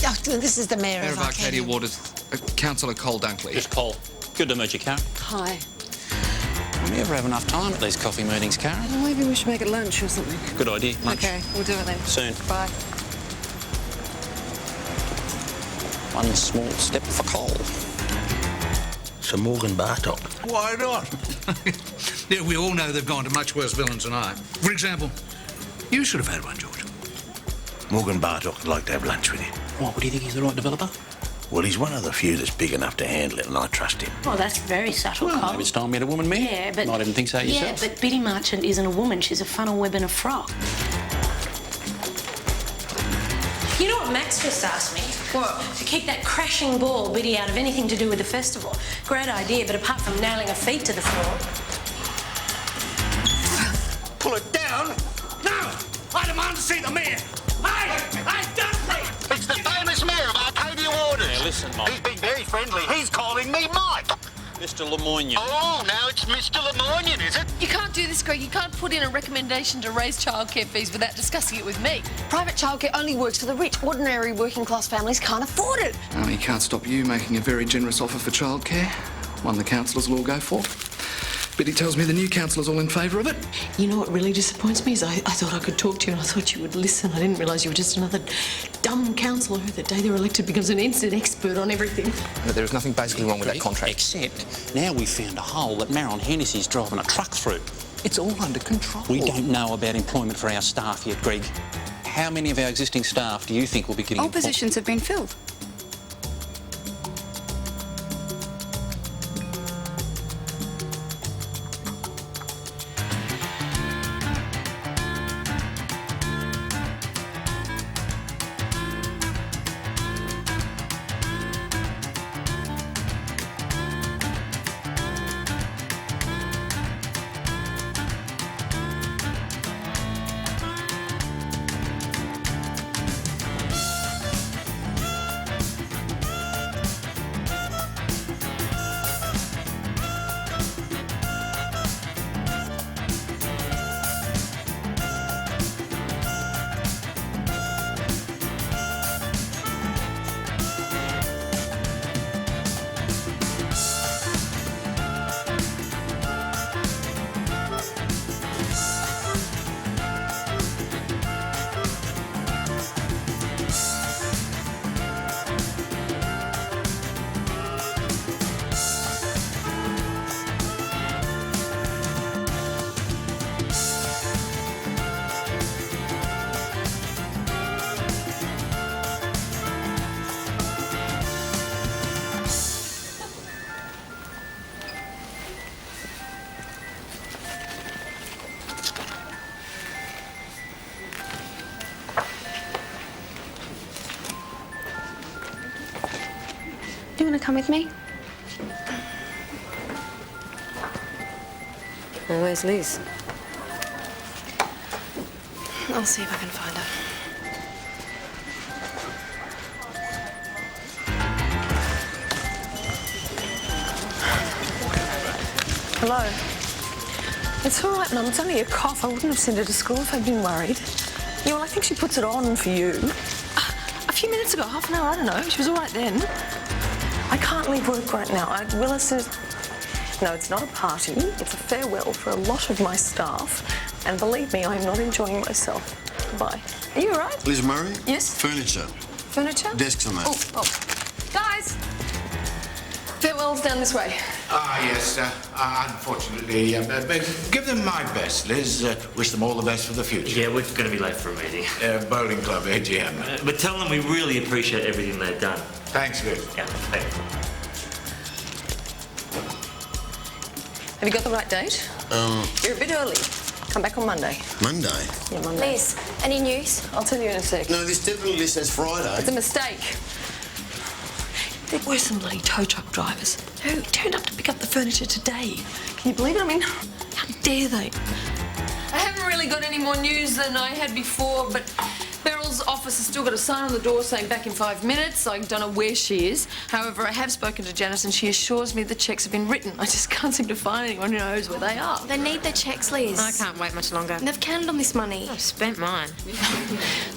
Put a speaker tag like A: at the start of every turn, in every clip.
A: Doctor, this is the Mayor of
B: Arcadia Waters, Councillor Cole Dunkley.
C: It's Cole. Good to meet you, Karen.
A: Hi.
C: We never have enough time at these coffee meetings, Karen.
D: Well, maybe we should make it lunch or something.
C: Good idea. Lunch.
D: Okay, we'll do it then.
C: Soon.
D: Bye.
C: One small step for Cole.
E: Sir Morgan Bartok.
F: Why not? Yeah, we all know they've gone to much worse villains than I. For example, you should have had one, George.
E: Morgan Bartok would like to have lunch with you.
C: What, do you think he's the right developer?
E: Well, he's one of the few that's big enough to handle it, and I trust him.
G: Well, that's very subtle,
C: Well,
G: Cole.
C: maybe it's time we had a woman mayor.
G: Yeah, but...
C: Might even think so yourself.
G: Yeah, but Biddy Marchant isn't a woman. She's a funnel web in a frock. You know what Max just asked me? What? To keep that crashing ball Biddy out of anything to do with the festival. Great idea, but apart from nailing her feet to the floor...
F: Pull it down? No! I demand to see the mayor! Hey, Dunkley!
H: It's the famous mayor of Arcadia Waters.
C: Now listen, Mike.
H: He's been very friendly. He's calling me Mike.
C: Mr. Lemoyne.
H: Oh, now it's Mr. Lemoyne, is it?
I: You can't do this, Greg. You can't put in a recommendation to raise childcare fees without discussing it with me.
A: Private childcare only works for the rich. Ordinary working-class families can't afford it.
B: He can't stop you making a very generous offer for childcare. One the councillors will all go for. Biddy tells me the new councillor's all in favour of it.
D: You know what really disappoints me is I thought I could talk to you and I thought you would listen. I didn't realise you were just another dumb councillor who, the day they're elected, becomes an instant expert on everything.
B: But there is nothing basically wrong with that contract.
C: Except now we've found a hole that Maron Hennessy's driving a truck through.
B: It's all under control.
C: We don't know about employment for our staff yet, Greg. How many of our existing staff do you think will be getting
J: All positions have been filled. Do you want to come with me?
D: Well, where's Liz?
J: I'll see if I can find her.
A: Hello. It's all right, Mum. It's only a cough. I wouldn't have sent her to school if I'd been worried. Yeah, well, I think she puts it on for you. A few minutes ago, half an hour, I don't know. She was all right then. I can't leave work right now. Willis is... No, it's not a party. It's a farewell for a lot of my staff. And believe me, I'm not enjoying myself. Goodbye. Are you all right?
K: Liz Murray?
A: Yes?
K: Furniture.
A: Furniture?
K: Desks and that.
A: Oh. Guys! Farewell's down this way.
L: Yes. Unfortunately, give them my best, Liz. Wish them all the best for the future.
M: Yeah, we're going to be late for a meeting.
L: Bowling club AGM.
M: But tell them we really appreciate everything they've done.
L: Thanks, Liz.
M: Yeah, thanks.
A: Have you got the right date? You're a bit early. Come back on Monday.
K: Monday?
A: Yeah, Monday.
J: Liz, any news?
A: I'll tell you in a sec.
K: No, this definitely says Friday.
A: It's a mistake. There were some bloody tow truck drivers who turned up to pick up the furniture today. Can you believe it? I mean, how dare they?
I: I haven't really got any more news than I had before, but Beryl's office has still got a sign on the door saying back in 5 minutes. I don't know where she is. However, I have spoken to Janice and she assures me the checks have been written. I just can't seem to find anyone who knows where they are.
J: They need their checks, Liz.
G: I can't wait much longer.
J: They've counted on this money.
G: I've spent mine.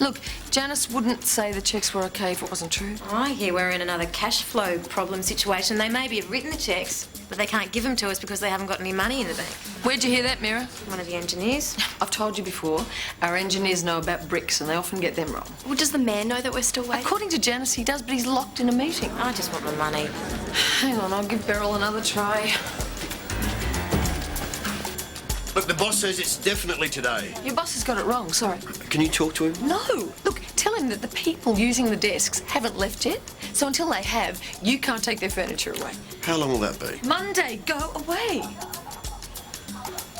I: Look, Janice wouldn't say the cheques were okay if it wasn't true.
G: I hear we're in another cash flow problem situation. They maybe have written the cheques, but they can't give them to us because they haven't got any money in the bank.
I: Where'd you hear that, Mira?
G: One of the engineers.
I: I've told you before, our engineers know about bricks and they often get them wrong.
J: Well, does the man know that we're still waiting?
I: According to Janice, he does, but he's locked in a meeting.
G: I just want my money.
I: Hang on, I'll give Beryl another try.
E: Look, the boss says it's definitely today.
I: Your boss has got it wrong, sorry.
E: Can you talk to him?
I: No! Look, tell him that the people using the desks haven't left yet, so until they have, you can't take their furniture away.
E: How long will that be?
I: Monday, go away!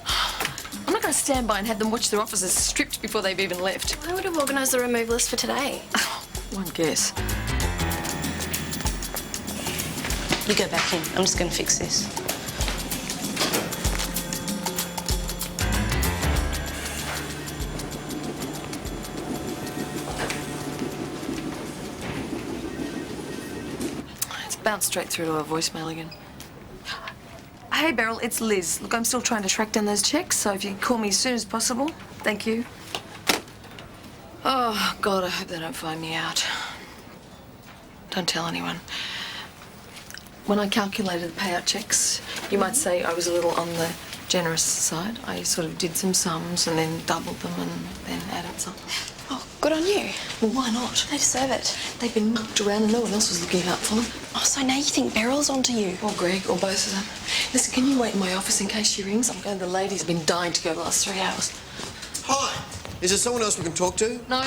I: I'm not going to stand by and have them watch their offices stripped before they've even left.
J: I would have organised the remove list for today.
I: One guess.
G: You go back in. I'm just going to fix this.
I: Bounced straight through to her voicemail again. Hey, Beryl, it's Liz. Look, I'm still trying to track down those checks, so if you could call me as soon as possible. Thank you. Oh, God, I hope they don't find me out. Don't tell anyone. When I calculated the payout checks, you might say I was a little on the generous side. I sort of did some sums and then doubled them and then added some.
J: Oh, good on you.
I: Well, why not?
J: They deserve it.
I: They've been mucked around and no one else was looking out for them.
J: Oh, so now you think Beryl's onto you?
I: Or Greg, or both of them. Listen, can you wait in my office in case she rings? I'm going. The lady's been dying to go the last 3 hours.
E: Hi. Is there someone else we can talk to?
I: No.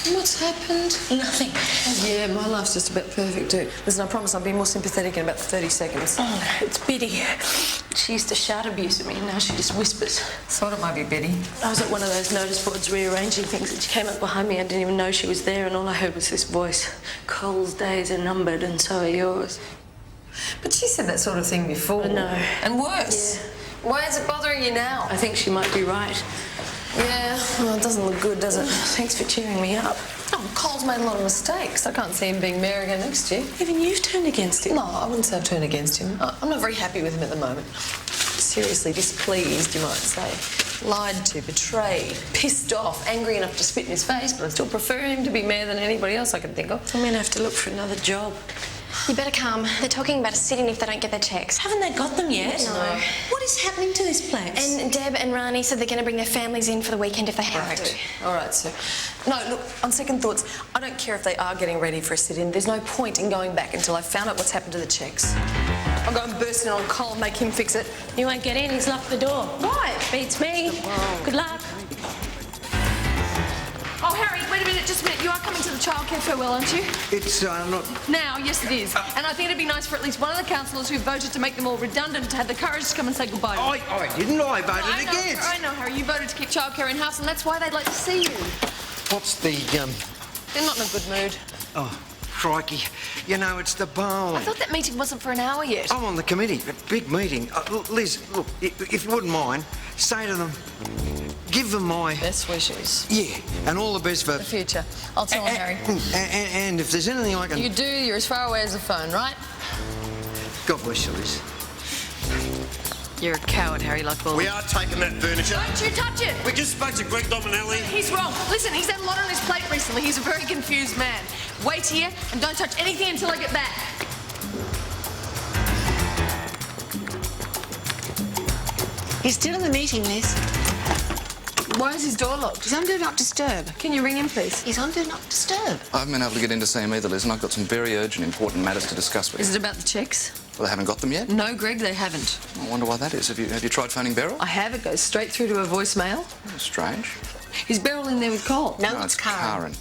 I: What's happened?
G: Nothing.
I: Oh, yeah, my life's just about perfect, too. Listen, I promise I'll be more sympathetic in about 30 seconds.
G: Oh, it's Biddy. She used to shout abuse at me, and now she just whispers.
I: Thought it might be Betty.
G: I was at one of those notice boards rearranging things, and she came up behind me. I didn't even know she was there, and all I heard was this voice. Cole's days are numbered, and so are yours.
I: But she said that sort of thing before.
G: I know.
I: And worse.
G: Yeah.
I: Why is it bothering you now?
G: I think she might be right.
I: Yeah, well, it doesn't look good, does it?
G: Thanks for cheering me up.
I: Oh, Cole's made a lot of mistakes. I can't see him being mayor again next year.
G: Even you've turned against him.
I: No, I wouldn't say I've turned against him. I'm not very happy with him at the moment. Seriously displeased, you might say. Lied to, betrayed, pissed off, angry enough to spit in his face, but I still prefer him to be mayor than anybody else I can think of.
G: I'm going to have to look for another job.
J: You better come. They're talking about a sit-in if they don't get their checks.
G: Haven't they got them yet?
J: No.
G: What is happening to this place?
J: And Deb and Rani said they're going to bring their families in for the weekend if they have to.
I: All right, sir. No, look, on second thoughts, I don't care if they are getting ready for a sit-in. There's no point in going back until I've found out what's happened to the checks. I'll go and burst in on Cole and make him fix it.
G: You won't get in, he's locked the door.
I: Why?
G: Beats me.
I: Whoa.
G: Good luck.
I: Oh, Harry, wait a minute, just a minute. You are coming to the childcare farewell, aren't you?
K: It's not...
I: Now, yes it is. And I think it'd be nice for at least one of the councillors who voted to make them all redundant to have the courage to come and say goodbye.
K: I didn't. I voted against.
I: I know, Harry. You voted to keep childcare in-house and that's why they'd like to see you.
K: What's the,
I: They're not in a good mood.
K: Oh, crikey. You know, it's the bone.
I: I thought that meeting wasn't for an hour yet.
K: I'm on the committee. A big meeting. Liz, look, if you wouldn't mind, say to them, give them my...
I: best wishes.
K: Yeah, and all the best for...
I: the future. I'll tell them, Harry.
K: And if there's anything I can...
I: You do, you're as far away as the phone, right?
K: God bless you, Liz.
I: You're a coward, Harry Luckball.
E: We are taking that furniture.
I: Don't you touch it!
E: We just spoke to Greg Dominelli.
I: He's wrong. Listen, he's had a lot on his plate recently. He's a very confused man. Wait here and don't touch anything until I get back.
D: He's still in the meeting, Liz.
I: Why is his door locked?
D: He's on Do Not Disturb.
I: Can you ring him, please?
D: He's on Do Not Disturb.
B: I haven't been able to get in to see him either, Liz, and I've got some very urgent, important matters to discuss with
I: Is
B: you.
I: it about the checks?
B: Well, they haven't got them yet?
I: No, Greg, they haven't.
B: I wonder why that is. Have you tried phoning Beryl?
I: I have. It goes straight through to her voicemail.
B: Oh, strange.
I: Is Beryl in there with Cole?
D: No, it's Karen.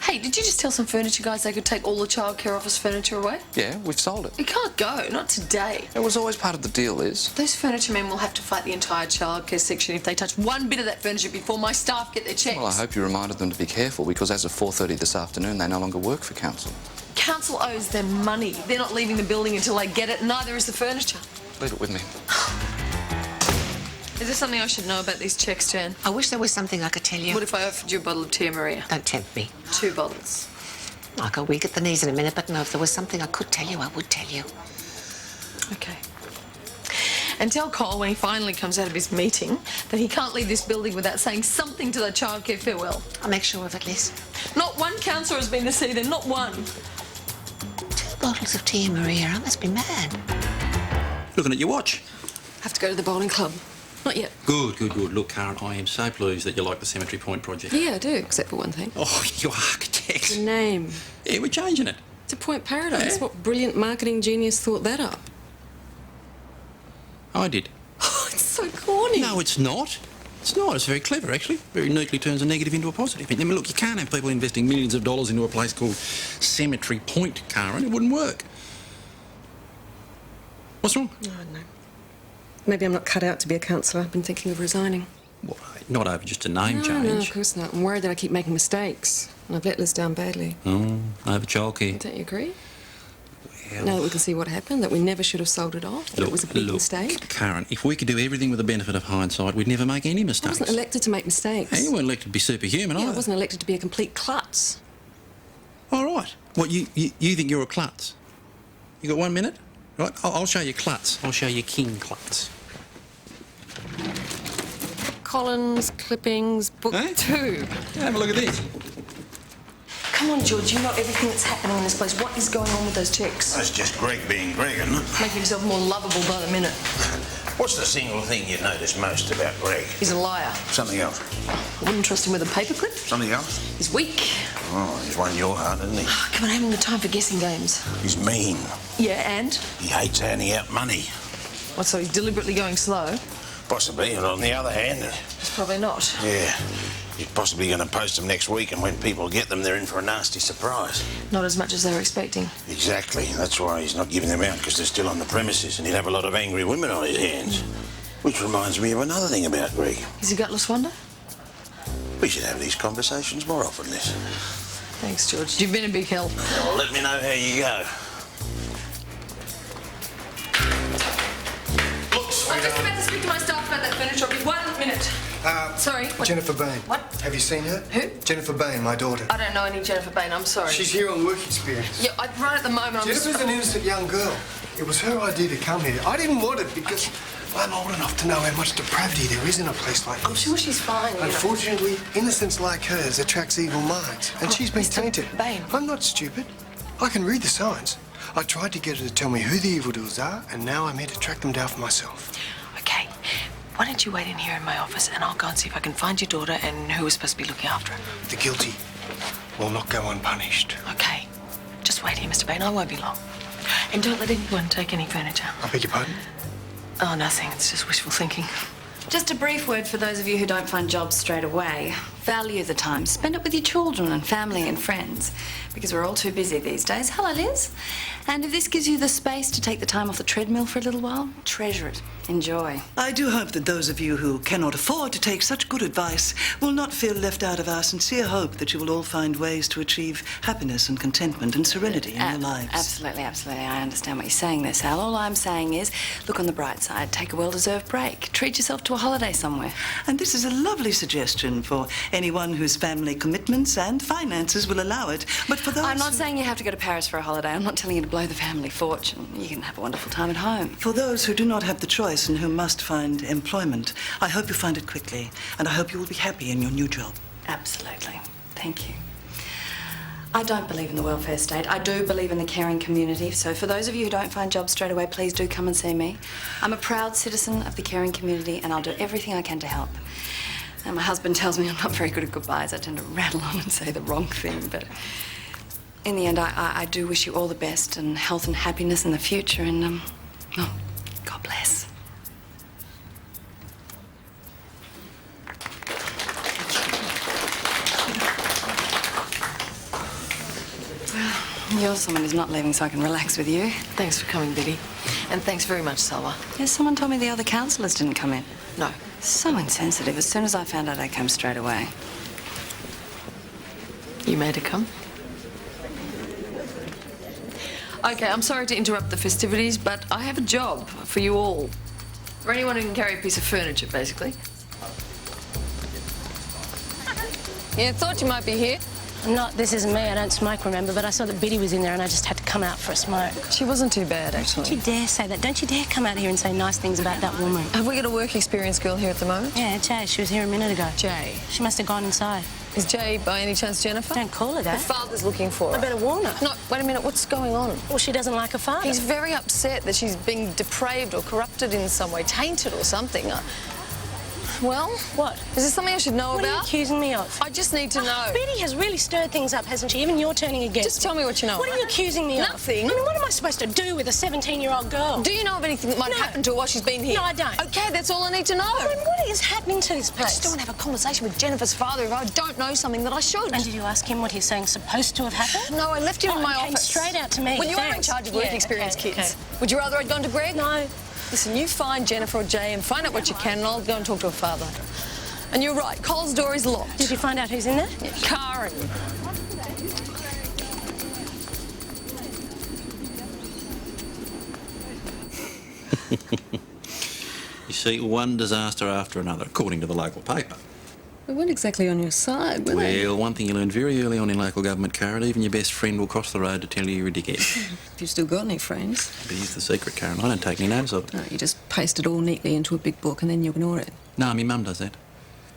I: Hey, did you just tell some furniture guys they could take all the childcare office furniture away?
B: Yeah, we've sold it.
I: It can't go, not today.
B: It was always part of the deal, Liz.
I: Those furniture men will have to fight the entire childcare section if they touch one bit of that furniture before my staff get their checks.
B: Well, I hope you reminded them to be careful, because as of 4:30 this afternoon, they no longer work for council.
I: Council owes them money. They're not leaving the building until they get it, neither is the furniture.
B: Leave it with me.
I: Is there something I should know about these checks, Jan?
D: I wish there was something I could tell you.
I: What if I offered you a bottle of Tia Maria?
D: Don't tempt me.
I: 2 bottles.
D: I'll go weak at the knees in a minute, but no, if there was something I could tell you, I would tell you.
I: Okay. And tell Cole when he finally comes out of his meeting that he can't leave this building without saying something to the childcare farewell.
D: I'll make sure of it, Liz.
I: Not one counsellor has been to see them, not one.
D: 2 bottles of tea, Maria. I must be mad.
C: Looking at your watch.
D: Have to go to the bowling club. Not yet.
C: Good. Look, Karen, I am so pleased that you like the Cemetery Point project.
D: Yeah, I do, except for one thing.
C: Oh, you architect.
D: The name.
C: Yeah, we're changing it.
D: It's a Point Paradise.
C: Yeah.
D: What brilliant marketing genius thought that up?
C: I did.
D: Oh, it's so corny.
C: No, it's not. It's not. It's very clever, actually. Very neatly turns a negative into a positive. I mean, look, you can't have people investing millions of dollars into a place called Cemetery Point, Karen. It wouldn't work. What's wrong?
D: Oh, no. Maybe I'm not cut out to be a counsellor. I've been thinking of resigning.
C: Well, not over just a name change.
D: No, of course not. I'm worried that I keep making mistakes. And I've let Liz down badly.
C: Oh, over childcare.
D: Don't you agree?
C: Well,
D: Now that we can see what happened, that we never should have sold it off, that it was a big mistake.
C: Karen, if we could do everything with the benefit of hindsight, we'd never make any
D: I
C: mistakes.
D: wasn't elected to make mistakes.
C: Hey, you weren't elected to be superhuman
D: Yeah, I
C: either.
D: wasn't elected to be a complete klutz.
C: All right. What, you think you're a klutz? You got 1 minute? Right, I'll show you klutz. I'll show you King Klutz.
D: Collins, clippings, book 2.
C: Have a look at this.
A: Come on, George, you know everything that's happening in this place. What is going on with those chicks?
E: That's just Greg being Greg, isn't it?
A: Making himself more lovable by the minute.
E: What's the single thing you notice most about Greg?
A: He's a liar.
E: Something else.
A: I wouldn't trust him with a paperclip.
E: Something else?
A: He's weak.
E: Oh, he's won your heart, hasn't he?
A: Come on, I haven't got time for guessing games.
E: He's mean.
A: Yeah, and?
E: He hates handing out money.
A: What, so he's deliberately going slow?
E: Possibly, and on the other hand,
A: It's probably not.
E: yeah, he's possibly going to post them next week, and when people get them, they're in for a nasty surprise.
A: Not as much as they were expecting.
E: Exactly. That's why he's not giving them out, because they're still on the premises, and he'd have a lot of angry women on his hands. Which reminds me of another thing about Greg.
A: Is he gutless wonder?
E: We should have these conversations more often, Liz.
A: Thanks, George. You've been a big help.
E: Well, let me know how you go.
I: I'm just about to speak to my staff about that furniture. I'll be 1 minute. Sorry. What?
K: Jennifer Bain.
I: What?
K: Have you seen her?
I: Who?
K: Jennifer Bain, my daughter.
I: I don't know any Jennifer Bain. I'm sorry.
K: She's here on work experience.
I: Yeah, right at the moment. I'm
K: Jennifer's
I: just...
K: an innocent young girl. It was her idea to come here. I didn't want it because I'm old enough to know how much depravity there is in a place like this.
A: I'm sure she's fine. you know.
K: Unfortunately, innocence like hers attracts evil minds, and she's been tainted.
A: Bain.
K: I'm not stupid. I can read the signs. I tried to get her to tell me who the evildoers are, and now I'm here to track them down for myself.
A: Okay. Why don't you wait in here in my office and I'll go and see if I can find your daughter and who is supposed to be looking after her.
K: The guilty will not go unpunished.
A: Okay. Just wait here, Mr. Bain. I won't be long. And don't let anyone take any furniture.
K: I beg your pardon?
A: Oh, nothing. It's just wishful thinking.
N: Just a brief word for those of you who don't find jobs straight away. Value the time. Spend it with your children and family and friends, because we're all too busy these days. Hello, Liz. And if this gives you the space to take the time off the treadmill for a little while, treasure it. Enjoy.
O: I do hope that those of you who cannot afford to take such good advice will not feel left out of our sincere hope that you will all find ways to achieve happiness and contentment and serenity in your lives.
N: Absolutely, absolutely. I understand what you're saying there, Sal. All I'm saying is, look on the bright side. Take a well-deserved break. Treat yourself to a holiday somewhere.
O: And this is a lovely suggestion for anyone whose family commitments and finances will allow it. But for those...
N: I'm not saying you have to go to Paris for a holiday. I'm not telling you to blow the family fortune. You can have a wonderful time at home.
O: For those who do not have the choice and who must find employment, I hope you find it quickly, and I hope you will be happy in your new job.
N: Absolutely. Thank you. I don't believe in the welfare state. I do believe in the caring community. So for those of you who don't find jobs straight away, please do come and see me. I'm a proud citizen of the caring community, and I'll do everything I can to help. And my husband tells me I'm not very good at goodbyes. I tend to rattle on and say the wrong thing, but in the end, I do wish you all the best and health and happiness in the future, and, oh, God bless. You're someone who's not leaving so I can relax with you.
A: Thanks for coming, Biddy. And thanks very much, Salwa.
N: Yes, someone told me the other counsellors didn't come in.
A: No.
N: So insensitive. As soon as I found out, I came straight away.
A: You made her come? Okay, I'm sorry to interrupt the festivities, but I have a job for you all. For anyone who can carry a piece of furniture, basically.
I: Yeah, thought you might be here.
G: This isn't me, I don't smoke, remember, but I saw that Biddy was in there and I just had to come out for a smoke.
A: She wasn't too bad, actually.
G: Don't you dare say that. Don't you dare come out here and say nice things about that woman.
A: Have we got a work experience girl here at the moment?
G: Yeah, Jay. She was here a minute ago.
A: Jay?
G: She must have gone inside.
A: Is Jay, by any chance, Jennifer?
G: Don't call her that.
A: Her father's looking for her.
G: I better warn her.
A: No, wait a minute, what's going on?
G: Well, she doesn't like her father.
A: He's very upset that she's being depraved or corrupted in some way, tainted or something. Well?
G: What?
A: Is there something I should know
G: What
A: about?
G: are you accusing me of?
A: I just need to know.
G: Biddy has really stirred things up, hasn't she? Even you're turning against
A: Just tell me what you know.
G: What are you accusing me of?
A: Nothing.
G: I mean, what am I supposed to do with a 17-year-old girl?
A: Do you know of anything that might happen to her while she's been here?
G: No, I don't.
A: Okay, that's all I need to know.
G: I mean, what is happening to this
A: I
G: place?
A: just don't want to have a conversation with Jennifer's father if I don't know something that I should.
G: And did you ask him what he's saying supposed to have happened?
A: No, I left him in my
G: Came
A: office.
G: straight out to me.
A: When you're in
G: Thanks.
A: charge of work
G: Yeah,
A: experience
G: okay,
A: kids.
G: okay.
A: Would you rather I'd gone to Greg?
G: No.
A: Listen, you find Jennifer or Jay and find out what you can and I'll go and talk to her father. And you're right, Cole's door is locked.
G: Did you find out who's in there?
A: Yeah, Karen.
C: You see, one disaster after another, according to the local paper.
D: We weren't exactly on your side, were they?
C: Well, one thing you learn very early on in local government, Karen, even your best friend will cross the road to tell you you're a dickhead.
D: Have you still got any friends?
C: But here's the secret, Karen. I don't take any notice of it.
D: No, you just paste it all neatly into a big book and then you ignore it.
C: No, my mum does that.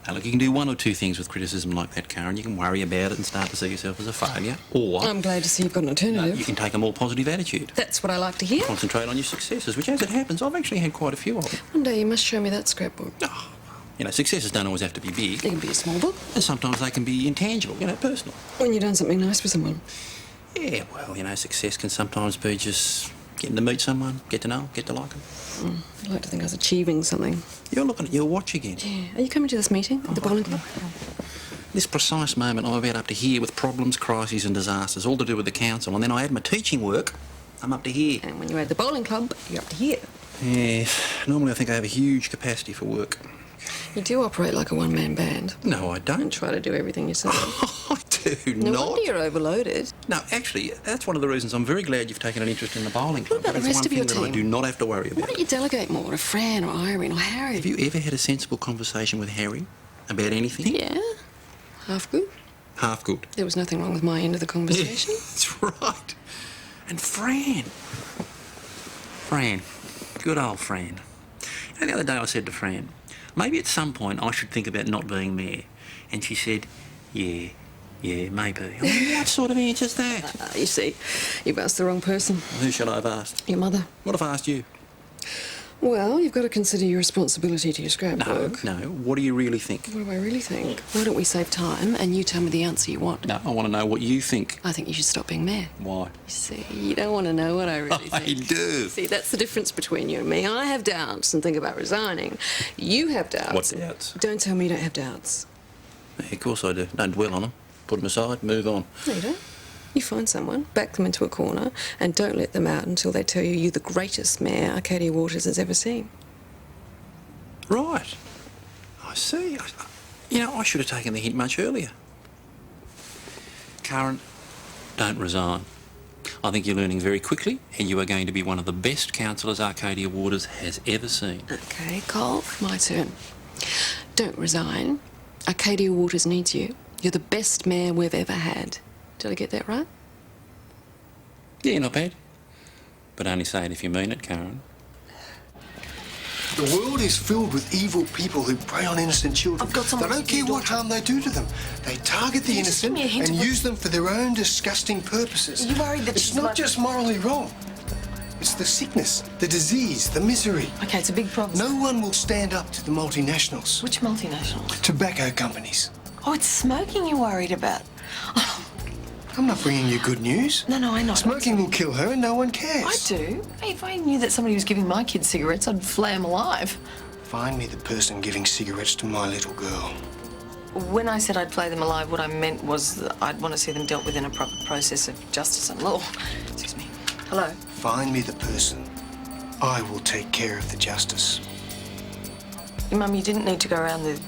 C: Now, look, you can do one or two things with criticism like that, Karen. You can worry about it and start to see yourself as a failure. Or
D: I'm glad to see you've got an alternative.
C: you can take a more positive attitude.
D: That's what I like to hear.
C: Concentrate on your successes, which, as it happens, I've actually had quite a few of them.
D: One day you must show me that scrapbook.
C: Oh, you know, successes don't always have to be big.
D: It can be a small book.
C: And sometimes they can be intangible, you know, personal.
D: When you've done something nice for someone.
C: Yeah, well, you know, success can sometimes be just getting to meet someone, get to know them, get to like them.
D: I'd like to think I was achieving something.
C: You're looking at your watch again.
D: Yeah. Are you coming to this meeting at the bowling club?
C: This precise moment, I'm about up to here with problems, crises and disasters, all to do with the council. And then I add my teaching work, I'm up to here.
D: And when you're at the bowling club, you're up to here.
C: Yeah, normally I think I have a huge capacity for work.
D: You do operate like a one-man band.
C: No, I don't.
D: And try to do everything yourself.
C: I do
D: No
C: not.
D: wonder you're overloaded.
C: No, actually, that's one of the reasons I'm very glad you've taken an interest in the bowling club.
D: What about the
C: That's
D: rest
C: one
D: of your
C: thing that I
D: team?
C: do not have to worry
D: Why
C: about.
D: don't you delegate more to Fran or Irene or Harry?
C: Have you ever had a sensible conversation with Harry about anything?
D: Yeah. Half good.
C: Half good.
D: There was nothing wrong with my end of the conversation.
C: That's right. And Fran. Fran. Good old Fran. You know, the other day I said to Fran, maybe at some point I should think about not being mayor. And she said, yeah, maybe. I mean, what sort of answer's that?
D: You see, you've asked the wrong person.
C: Who should I have asked?
D: Your mother.
C: What if I asked you?
D: Well, you've got to consider your responsibility to your scrapbook.
C: No. What do you really think?
D: What do I really think? Why don't we save time and you tell me the answer you want?
C: No, I want to know what you think.
D: I think you should stop being mayor.
C: Why?
D: You see, you don't want to know what I really think.
C: I do.
D: See, that's the difference between you and me. I have doubts and think about resigning. You have doubts.
C: What doubts?
D: Don't tell me you don't have doubts.
C: Yeah, of course I do. Don't dwell on them. Put them aside, move on.
D: No, you don't. You find someone, back them into a corner, and don't let them out until they tell you you're the greatest mayor Arcadia Waters has ever seen.
C: Right. I see. You know, I should have taken the hint much earlier. Karen, don't resign. I think you're learning very quickly, and you are going to be one of the best councillors Arcadia Waters has ever seen.
D: OK, Cole, my turn. Don't resign. Arcadia Waters needs you. You're the best mayor we've ever had. Did I get that right?
C: Yeah, not bad. But only say it if you mean it, Karen.
P: The world is filled with evil people who prey on innocent children.
A: I've got someone
P: They don't
A: to do,
P: care what harm they do to them. They target the
A: Just give
P: innocent
A: me a hint
P: and
A: of what-
P: use them for their own disgusting purposes.
A: Are you worried that
P: it's
A: she's
P: not
A: like-
P: just morally wrong. It's the sickness, the disease, the misery.
A: Okay, it's a big problem.
P: No one will stand up to the multinationals.
A: Which multinationals?
P: Tobacco companies.
A: Oh, it's smoking you're worried about.
P: I'm not bringing you good news.
A: No, I know.
P: Smoking will kill her and no one cares.
A: I do. Hey, if I knew that somebody was giving my kids cigarettes, I'd flay them alive.
P: Find me the person giving cigarettes to my little girl.
A: When I said I'd flay them alive, what I meant was that I'd want to see them dealt with in a proper process of justice and law. Excuse me. Hello?
P: Find me the person. I will take care of the justice.
A: Mum, you didn't need to go around the...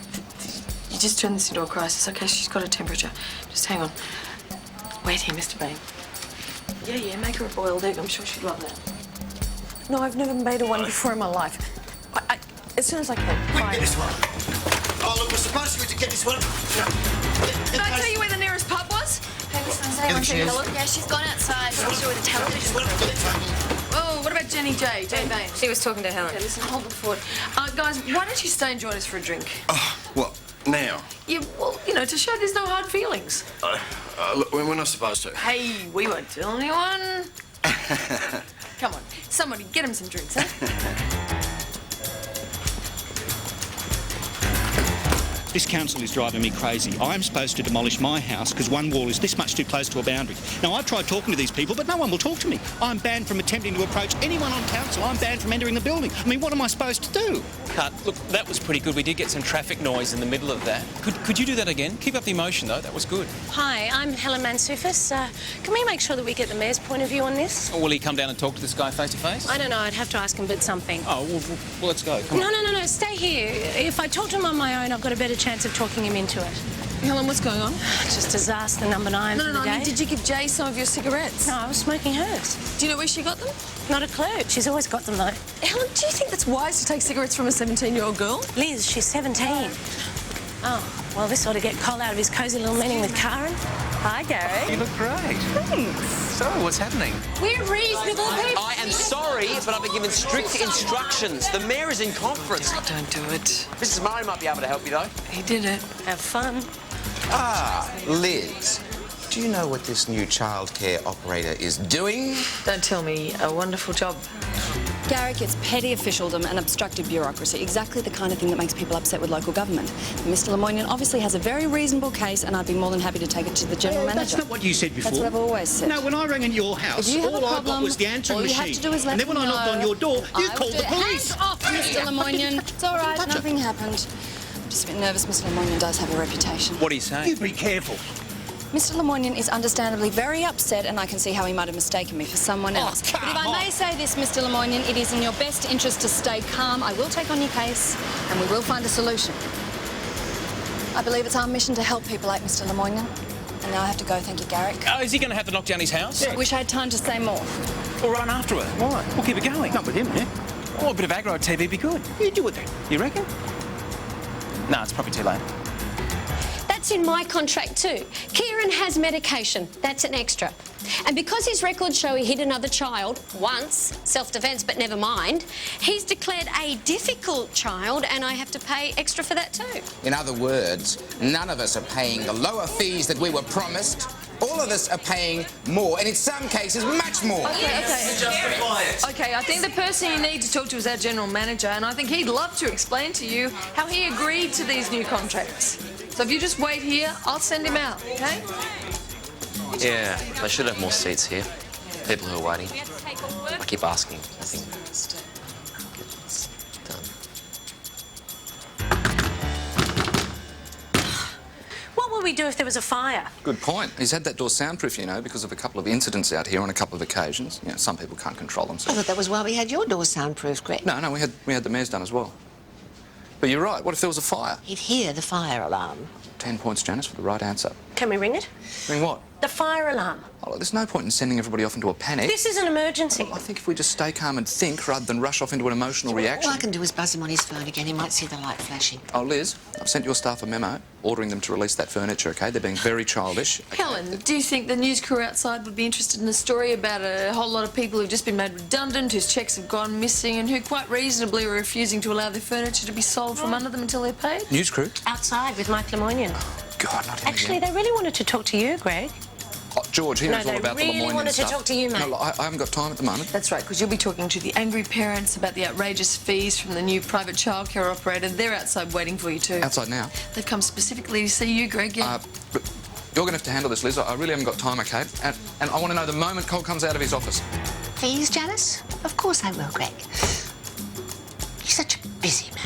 A: You just turned this into a crisis. Okay, she's got a temperature. Just hang on. Wait here, Mr. Bain. Yeah, make her a boiled egg. I'm sure she'd love that. No, I've never made her one before in my life. As soon as I can.
E: We can get this one. Oh, look, we're supposed to get this one.
A: Did I tell you where the nearest pub was?
J: Hey, one second, Helen. Yeah, she's gone outside. She's sure with the television.
I: Oh, what about Jenny J? Jane Bain?
G: She was talking to Helen.
I: Okay, listen, hold the fort. Guys, why don't you stay and join us for a drink?
P: What, now?
I: Yeah, well, you know, to show there's no hard feelings.
P: Look, we're not supposed to.
I: Hey, we won't tell anyone. Come on, somebody get him some drinks, huh?
Q: This council is driving me crazy. I'm supposed to demolish my house because one wall is this much too close to a boundary. Now, I've tried talking to these people, but no one will talk to me. I'm banned from attempting to approach anyone on council. I'm banned from entering the building. I mean, what am I supposed to do?
R: Look, that was pretty good. We did get some traffic noise in the middle of that. Could you do that again? Keep up the emotion, though. That was good.
G: Hi, I'm Helen Mansoufis. Can we make sure that we get the Mayor's point of view on this?
R: Or will he come down and talk to this guy face to face?
G: I don't know. I'd have to ask him about something.
R: Oh, well, let's go. Come on.
G: No. Stay here. If I talk to him on my own, I've got a better chance of talking him into it.
I: Helen, what's going on?
G: Just disaster number 9 for the day.
I: I mean, did you give Jay some of your cigarettes?
G: No, I was smoking hers.
I: Do you know where she got them?
G: Not a clue. She's always got them, though.
I: Helen, do you think that's wise to take cigarettes from a 17-year-old girl?
G: Liz, she's 17. Oh, well, this ought to get Cole out of his cosy little meeting with Karen. Hi, Gary.
R: You look great. Thanks. So, what's happening?
G: We're reasonable people.
S: I am sorry, but I've been given strict instructions. The Mayor is in conference.
I: Don't do it.
S: Mrs. Murray might be able to help you, though.
I: He did it.
G: Have fun.
T: Liz, do you know what this new childcare operator is doing?
I: Don't tell me. A wonderful job.
N: Garrick, it's petty officialdom and obstructive bureaucracy, exactly the kind of thing that makes people upset with local government. Mr Lemoynian obviously has a very reasonable case, and I'd be more than happy to take it to the General Manager.
Q: That's not what you said before.
N: That's what I've always said.
Q: No, when I rang in your house, all I got was the answering
N: all you
Q: machine.
N: have to do is let
Q: and then when I knocked on your door, you called the police.
N: Hands off, Mr Lemoynian. It's all right, nothing happened. I'm just a bit nervous. Mr Lemoynian does have a reputation.
R: What are you saying?
Q: You be careful.
N: Mr Lemoynian is understandably very upset, and I can see how he might have mistaken me for someone else. But if I may say this, Mr Lemoynian, it is in your best interest to stay calm. I will take on your case, and we will find a solution. I believe it's our mission to help people like Mr Lemoynian. And now I have to go. Thank you, Garrick.
R: Is he going to have to knock down his house?
N: I wish I had time to say more.
R: We'll run after her. Why? We'll keep it going.
Q: Not with him, eh?
R: Oh, a bit of aggro TV would be good.
Q: You do it then.
R: You reckon? No, it's probably too late.
G: That's in my contract too. Kieran has medication. That's an extra. And because his records show he hit another child once, self-defence, but never mind, he's declared a difficult child, and I have to pay extra for that too.
T: In other words, none of us are paying the lower fees that we were promised. All of us are paying more, and in some cases, much more.
I: Okay.
S: Justify it.
I: Okay, I think the person you need to talk to is our General Manager, and I think he'd love to explain to you how he agreed to these new contracts. So if you just wait here, I'll send him out, okay?
S: Yeah, they should have more seats here. People who are waiting. I keep asking. Nothing.
G: What would we do if there was a fire?
B: Good point. He's had that door soundproof, you know, because of a couple of incidents out here on a couple of occasions. You know, some people can't control
U: I
B: themselves.
U: thought that was why we had your door soundproof, Greg.
B: No, we had the Mayor's done as well. But you're right. What if there was a fire?
U: He'd hear the fire alarm.
B: 10 points, Janice, for the right answer.
G: Can we ring it?
B: Ring what?
G: The fire alarm.
B: Oh, look, there's no point in sending everybody off into a panic.
G: This is an emergency.
B: I think if we just stay calm and think rather than rush off into an emotional reaction.
U: All I can do is buzz him on his phone again. He might see the light flashing.
B: Oh, Liz, I've sent your staff a memo ordering them to release that furniture, OK? They're being very childish.
I: Helen, do you think the news crew outside would be interested in a story about a whole lot of people who've just been made redundant, whose cheques have gone missing, and who quite reasonably are refusing to allow their furniture to be sold from under them until they're paid?
B: News crew?
G: Outside with Mike Lemoynian.
B: God, not him
G: Actually,
B: again.
G: they really wanted to talk to you, Greg.
B: Oh, George, he knows all about the
G: they really
B: Lemoynian
G: wanted
B: stuff.
G: to talk to you, mate.
B: No, look, I haven't got time at the moment.
I: That's right, because you'll be talking to the angry parents about the outrageous fees from the new private childcare operator. They're outside waiting for you too.
B: Outside now?
I: They've come specifically to see you, Greg, yeah.
B: But you're going to have to handle this, Liz. I really haven't got time, OK? And I want to know the moment Cole comes out of his office.
U: Please, Janice? Of course I will, Greg. He's such a busy man.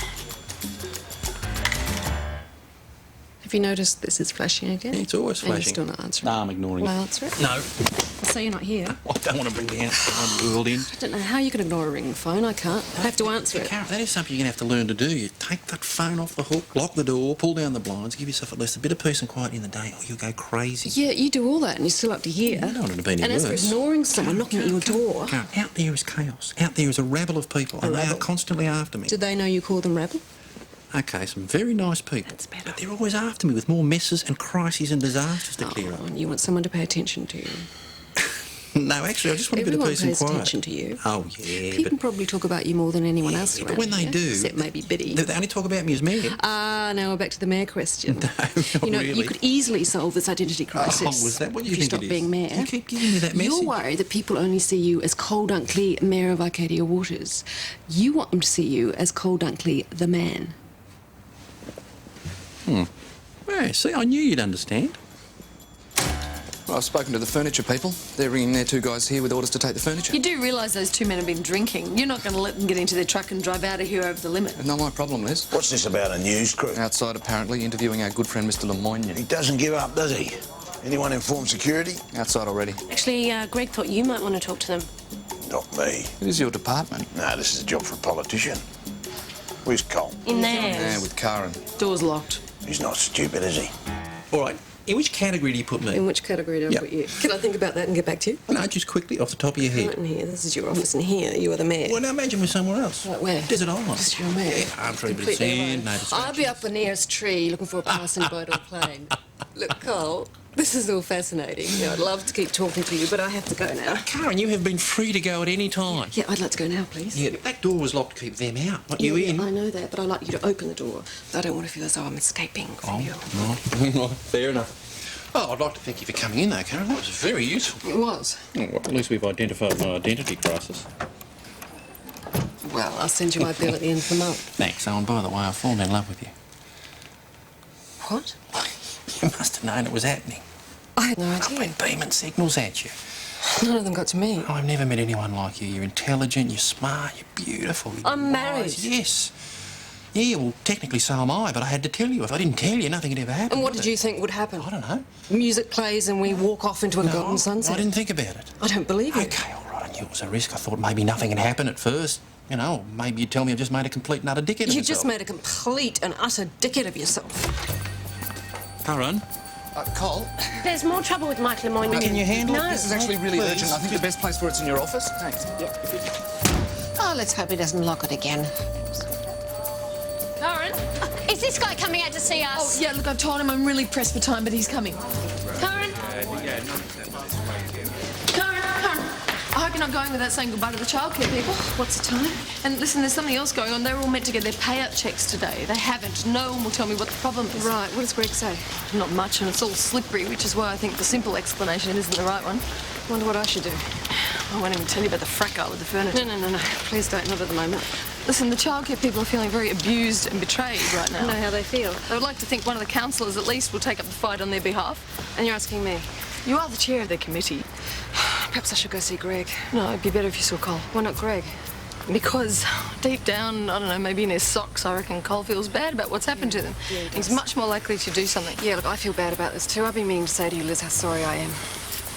D: Have you noticed this is flashing again?
C: It's always
D: And
C: flashing.
D: you're still not answering.
C: No, I'm ignoring
D: Will I
C: it.
D: answer it?
C: No.
D: So you're not here.
C: I don't want to bring the outside world in.
D: I don't know how you can ignore a ring phone. I can't. I have to answer it.
C: Karen, that is something you're going to have to learn to do. You take that phone off the hook, lock the door, pull down the blinds, give yourself at least a bit of peace and quiet in the day, or you'll go crazy.
D: Yeah, you do all that and you're still up to here.
C: I don't want it to be any
D: And as for
C: worse.
D: ignoring someone knocking at your door...
C: Karen, out there is chaos. Out there is a rabble of people, and they are constantly after me.
D: Did they know you call them rabble?
C: Okay, some very nice people. That's better. But they're always after me with more messes and crises and disasters to clear up.
D: You want someone to pay attention to you.
C: No, actually, I just want a bit of peace and quiet.
D: Everyone pays attention to you.
C: Oh, yeah,
D: People probably talk about you more than anyone else around
C: but when they
D: here,
C: do...
D: except maybe Biddy.
C: They only talk about me as mayor.
D: Now we're back to the mayor question.
C: No, not
D: you know,
C: really.
D: you could easily solve this identity crisis.
C: Oh, was that what you
D: if
C: think
D: you stop
C: it is?
D: being mayor.
C: You keep giving me that message.
D: You're worried that people only see you as Cole Dunkley, mayor of Arcadia Waters. You want them to see you as Cole Dunkley, the man.
C: Yeah, see, I knew you'd understand.
B: Well, I've spoken to the furniture people. They're ringing their 2 guys here with orders to take the furniture.
I: You do realise those 2 men have been drinking. You're not going to let them get into their truck and drive out of here over the limit.
B: Not my problem, Liz.
E: What's this about a news crew?
B: Outside, apparently, interviewing our good friend Mr Lemoyne.
E: He doesn't give up, does he? Anyone informed security?
B: Outside already.
G: Actually, Greg thought you might want to talk to them.
E: Not me.
B: It is your department.
E: No, this is a job for a politician. Where's Cole?
G: In there.
B: Yeah, with Karen.
D: Door's locked.
E: He's not stupid, is he?
C: All right, in which category do you put me?
D: In which category do I put you? Can I think about that and get back to you?
C: No, just quickly, off the top of your head.
D: Right in here. This is your office, and here you are the mayor.
C: Well, now imagine we're somewhere else.
D: Right, where?
C: Desert Island.
D: Just your mayor.
C: Arm tree, bit of
D: Completely
C: sand,
D: alone.
C: no
D: I'll
C: distractions.
D: be up the nearest tree looking for a passing boat or plane. Look, Cole, this is all fascinating. You know, I'd love to keep talking to you, but I have to go now.
C: Karen, you have been free to go at any time.
D: Yeah, I'd like to go now, please.
C: Yeah, that door was locked to keep them out, not you in.
D: I know that, but I'd like you to open the door. I don't want to feel as though I'm escaping from you.
C: Right. Fair enough. Oh, I'd like to thank you for coming in, though, Karen. That was very useful.
D: It was.
C: Oh, well, at least we've identified my identity crisis.
D: Well, I'll send you my bill at the end of the month.
C: Thanks. Oh, and by the way, I've fallen in love with you.
D: What?
C: You must have known it was happening.
D: I had no
C: I've
D: idea.
C: been beaming signals at you.
D: None of them got to me.
C: I've never met anyone like you. You're intelligent, you're smart, you're beautiful. You're
D: I'm married.
C: wise. Yes. Yeah, well, technically so am I, but I had to tell you. If I didn't tell you, nothing would ever happen.
D: And what
C: would
D: did
C: it?
D: you think would happen?
C: I don't know.
D: Music plays and we walk off into a golden sunset.
C: I didn't think about it.
D: I don't believe you.
C: Okay, all right, I knew it was a risk. I thought maybe nothing had happened at first. You know, maybe you'd tell me I've just made a complete and utter dickhead of
D: You
C: myself.
D: just made a complete and utter dickhead of yourself.
C: Karen?
B: Cole?
G: There's more trouble with Mike Lemoyne.
C: Can you handle it?
G: No.
B: This is actually really
C: Please.
B: urgent. I think the best place for it's in your office. Thanks.
U: Oh, let's hope he doesn't lock it again.
G: Karen? Is this guy coming out to see us?
I: Oh, yeah, look, I've told him I'm really pressed for time, but he's coming.
G: Karen?
I: Karen, I hope you're not going without saying goodbye to the childcare people.
D: What's the time?
I: And listen, there's something else going on. They were all meant to get their payout checks today. They haven't. No one will tell me what the problem is.
D: Right, what does Greg say?
I: Not much, and it's all slippery, which is why I think the simple explanation isn't the right one.
D: Wonder what I should do.
I: I won't even tell you about the fracas with the furniture.
D: No. Please don't, not at the moment.
I: Listen, the childcare people are feeling very abused and betrayed right now.
D: I know how they feel.
I: They would like to think one of the councillors at least will take up the fight on their behalf.
D: And you're asking me?
I: You are the chair of their committee.
D: Perhaps I should go see Greg.
I: No, it'd be better if you saw Cole.
D: Why not Greg?
I: Because deep down, I don't know, maybe in his socks, I reckon Cole feels bad about what's happened to them.
D: Yeah, he
I: He's
D: does.
I: much more likely to do something.
D: Yeah, look, I feel bad about this too. I've been meaning to say to you, Liz, how sorry I am.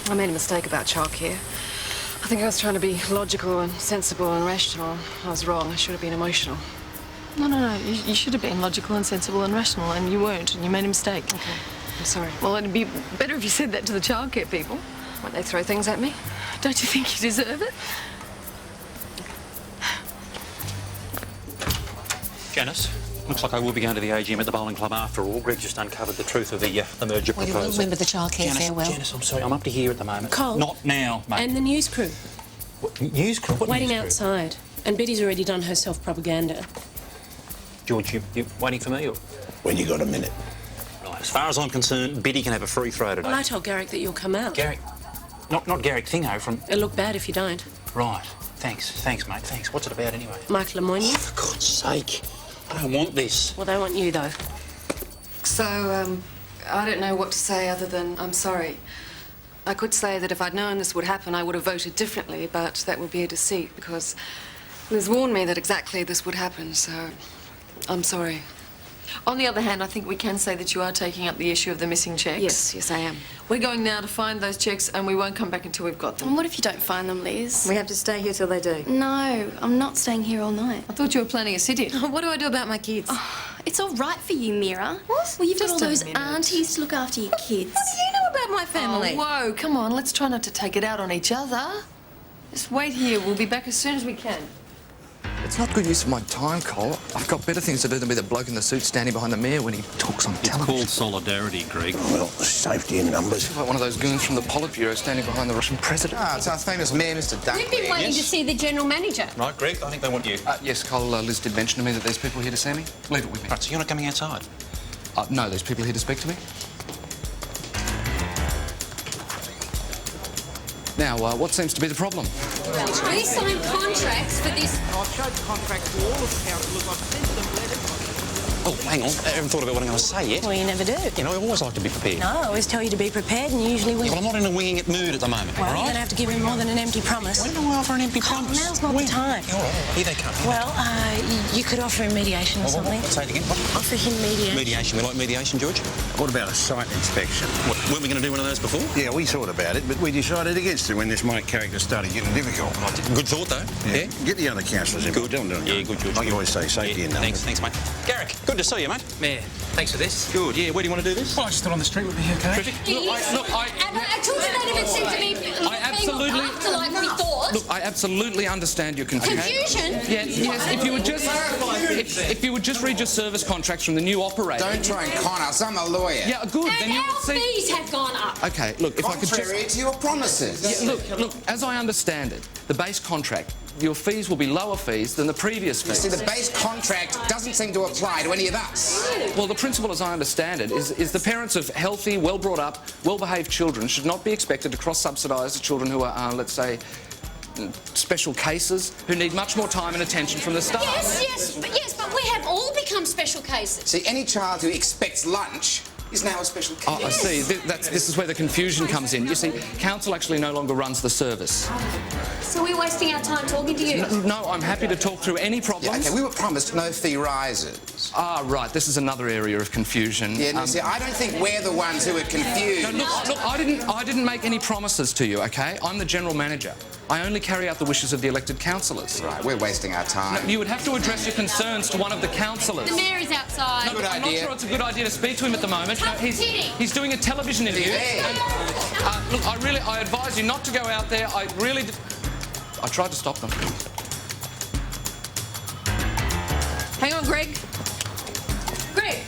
D: I made a mistake about childcare. I think I was trying to be logical and sensible and rational. I was wrong. I should have been emotional.
I: No. You should have been logical and sensible and rational, and you weren't, and you made a mistake.
D: Okay. I'm sorry.
I: Well, it'd be better if you said that to the childcare people.
D: Won't they throw things at me?
I: Don't you think you deserve it?
R: Janice, looks like I will be going to the AGM at the bowling club after all. Greg just uncovered the truth of the merger
U: Well, you
R: proposal.
U: remember the childcare farewell.
R: Janice, I'm sorry, I'm up to here at the moment.
G: Cole.
R: Not now, mate.
G: And the news crew.
R: What, news crew? What
G: Waiting
R: news crew?
G: outside. And Betty's already done her self-propaganda.
R: George, you waiting for me? Or?
E: When you got a minute.
R: Right, as far as I'm concerned, Betty can have a free throw today.
G: Well, I told Garrick that you'll come out.
R: Garrick. Not Garrick Thingo from...
G: It'll look bad if you don't.
R: Right. Thanks, mate, thanks. What's it about anyway?
G: Mike Lemoyne.
R: Oh, for God's sake. I don't want this.
G: Well, they want you, though.
D: So, I don't know what to say other than I'm sorry. I could say that if I'd known this would happen, I would have voted differently, but that would be a deceit because Liz warned me that exactly this would happen, so I'm sorry.
I: On the other hand, I think we can say that you are taking up the issue of the missing checks.
D: Yes, I am.
I: We're going now to find those checks, and we won't come back until we've got them.
J: And what if you don't find them, Liz?
D: We have to stay here till they do.
J: No, I'm not staying here all night.
I: I thought you were planning a sit-in.
D: What do I do about my kids?
J: Oh, it's all right for you, Mira. What? Well, you've got all
I: Just a
J: those
I: minute.
J: aunties to look after your kids.
D: What do you know about my family?
I: Oh, whoa, come on, let's try not to take it out on each other. Just wait here, we'll be back as soon as we can.
B: It's not good use of my time, Cole. I've got better things to do than be the bloke in the suit standing behind the mayor when he talks on television.
M: It's called solidarity, Greg.
E: Well, safety in numbers.
B: Like one of those goons from the Politburo standing behind the Russian president.
T: Ah, it's our famous mayor, Mr. Dunkley.
G: We've been waiting to see the general manager.
M: Right, Greg, I think they want you.
B: Yes, Cole, Liz did mention to me that there's people here to see me. Leave it with me.
M: Right, so you're not coming outside?
B: No, there's people here to speak to me. Now, what seems to be the problem?
G: We signed contracts for this.
C: I've showed the contract to all of the councillors. I've sent them letters. Oh, hang on. I haven't thought about what I'm going to say yet.
U: Well, you never do.
C: You know, I always like to be prepared.
U: No, I always tell you to be prepared, and you usually win.
C: Yeah, well, I'm not in a winging it mood at the moment,
U: Well,
C: all
U: you're
C: right?
U: going to have to give him more than an empty promise.
C: When do I offer an empty promise?
U: Now's not the time.
C: All right, here they come.
U: Well, you could offer him mediation or something.
C: Say it again. What?
U: Offer him mediation.
C: Mediation. We like mediation, George.
E: What about a site inspection?
C: What, weren't we going to do one of those before?
E: Yeah, we thought about it, but we decided against it when this Mike character started getting difficult.
C: Good thought, though. Yeah.
E: Get the other councillors in.
C: Good.
E: Don't
C: Yeah, good, George.
E: Like you always say, safety in numbers.
C: Thanks, mate. Garrick, good to see you, mate.
R: Mayor, thanks for this.
C: Good, yeah. Where do you want to do this?
R: Well, I just thought on the street would be okay.
C: Terrific.
G: And I told you that even seemed to be
B: absolutely-
G: after like we thought.
B: Look, I absolutely understand your confusion.
G: Confusion?
B: Yes. If you would just read your service contracts from the new operator.
T: Don't try and con us. I'm a lawyer.
B: Yeah, good.
G: And
B: Then you
G: our
B: will see.
G: fees have gone up.
B: Okay, look, if I could just.
T: Contrary to your promises.
B: Yeah, look, as I understand it, the base contract, your fees will be lower fees than the previous
T: You
B: fees.
T: see, the base contract doesn't seem to apply to any of us.
B: Well, the principle, as I understand it, is the parents of healthy, well-brought-up, well-behaved children should not be expected to cross-subsidise the children who are, let's say, special cases, who need much more time and attention from the staff.
G: Yes, but we have all become special cases.
T: See, any child who expects lunch is now a special case.
B: Oh, I see. This is where the confusion comes in. You see, council actually no longer runs the service.
G: So we're wasting our time talking to you.
B: No, I'm happy to talk through any problems.
T: Yeah, okay, we were promised no fee rises.
B: Ah, right. This is another area of confusion.
T: Yeah, no, see, I don't think we're the ones who are confused.
B: No, look, I didn't make any promises to you, okay? I'm the general manager. I only carry out the wishes of the elected councillors.
T: Right, we're wasting our time.
B: No, you would have to address your concerns to one of the councillors.
G: The mayor is outside.
B: No, I'm not sure it's a good idea to speak to him at the moment. No, he's doing a television interview. Look, I advise you not to go out there. I tried to stop them.
I: Hang on, Greg. Greg!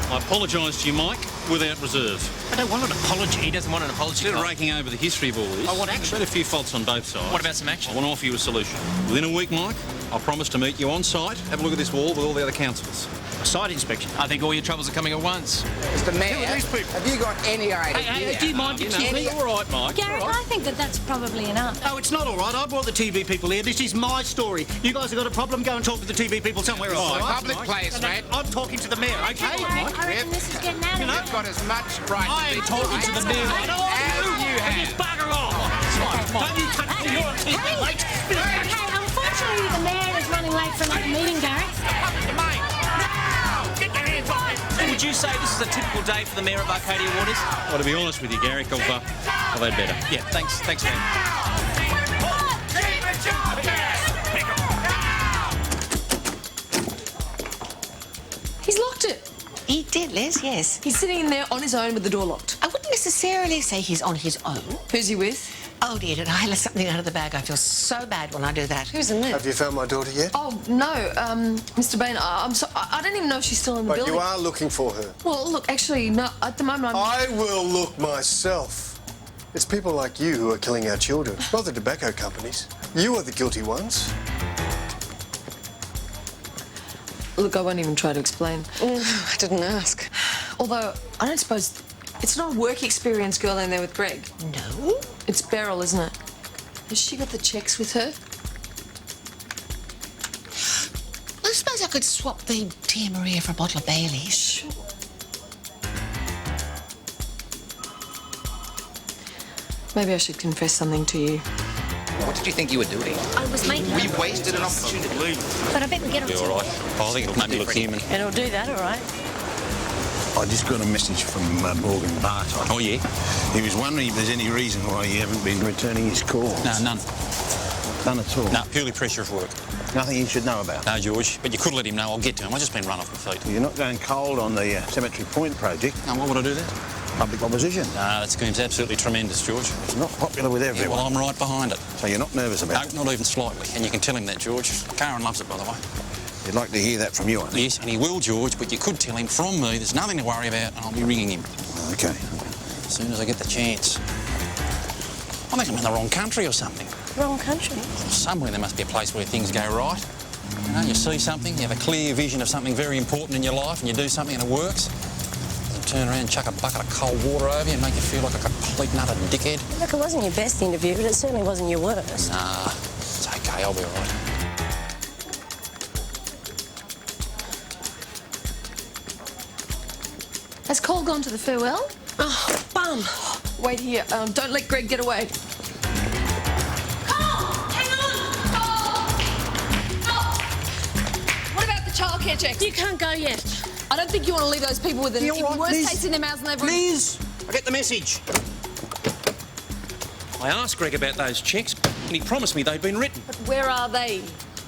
M: I apologise to you, Mike, without reserve.
R: I don't want an apology. He doesn't want an apology.
M: Instead of raking over the history of all this,
R: I want action.
M: There's been a few faults on both sides.
R: What about some action?
M: I want to offer you a solution. Within a week, Mike, I promise to meet you on site, have a look at this wall with all the other councillors.
R: A site inspection. I think all your troubles are coming at once.
T: Mr. Mayor, have you got any idea?
R: Hey, do you mind?
M: All right, Mike.
U: Gareth, I think that's probably enough.
F: No, it's not all right. I brought the TV people here. This is my story. You guys have got a problem, go and talk to the TV people somewhere else. all right?
T: Public place, mate.
F: I'm talking to the mayor, OK?
U: I reckon this is getting out of
T: You've got as much right
F: I
T: to
F: am
T: be
F: talking to the mayor.
T: as you have.
F: Just bugger off. Don't you cut to your TV, mate.
U: Hey, unfortunately, the mayor is running late for another meeting, Gareth.
R: Would you say this is a typical day for the mayor of Arcadia Waters?
M: Well, to be honest with you, Garrick, I've had better.
R: Yeah, thanks, man.
I: He's locked it.
U: He did, Liz, yes.
I: He's sitting in there on his own with the door locked.
U: I wouldn't necessarily say he's on his own.
I: Who's he with?
U: Oh, dear, did I let something out of the bag? I feel so bad when I do that.
I: Who's in there?
P: Have you found my daughter yet?
I: Oh, no, Mr. Bain, I don't even know if she's still in the
P: But
I: building.
P: you are looking for her.
I: Well, look, actually, no, at the moment
P: I will look myself. It's people like you who are killing our children, not the tobacco companies. You are the guilty ones.
I: Look, I won't even try to explain.
D: I didn't ask.
I: Although, I don't suppose... It's not a work experience girl in there with Greg.
U: No?
I: It's Beryl, isn't it? Has she got the checks with her?
U: I suppose I could swap the Tia Maria for a bottle of Bailey's.
I: Sure. Maybe I should confess something to you.
T: What did you think you were doing?
U: I was making...
T: We wasted an opportunity.
U: But I bet we get him
C: Be all right. Oh, I think it'll make me look human.
U: And it'll do that, all right.
E: I just got a message from Morgan Barton.
C: Oh, yeah?
E: He was wondering if there's any reason why you haven't been returning his calls.
C: No, none.
E: None at all?
C: No, purely pressure of work.
E: Nothing he should know about?
C: No, George, but you could let him know. I'll get to him. I've just been run off my feet.
E: You're not going cold on the Cemetery Point project?
C: No, why would I do that?
E: public opposition.
M: No, that scheme's absolutely tremendous, George.
E: It's not popular with everyone.
M: Yeah, well, I'm right behind it.
E: So you're not nervous about it?
M: No, not even slightly. And you can tell him that, George. Karen loves it, by the way.
E: You'd like to hear that from you, I think.
M: Yes, and he will, George, but you could tell him from me there's nothing to worry about, and I'll be ringing him.
E: OK.
M: As soon as I get the chance. I think I'm in the wrong country or something.
G: Wrong country?
M: Somewhere there must be a place where things go right. You know, you see something, you have a clear vision of something very important in your life, and you do something and it works. And turn around and chuck a bucket of cold water over you and make you feel like a complete and utter dickhead.
G: Look, it wasn't your best interview, but it certainly wasn't your worst.
M: Nah, it's OK, I'll be all right.
I: Has Cole gone to the farewell?
G: Oh, bum.
I: Wait here. Don't let Greg get away. What about the childcare checks?
G: You can't go yet.
I: I don't think you want to leave those people with an even worse taste in their mouths than they've already...
C: Liz, I get the message.
M: I asked Greg about those cheques, and he promised me they'd been written.
I: But where are they?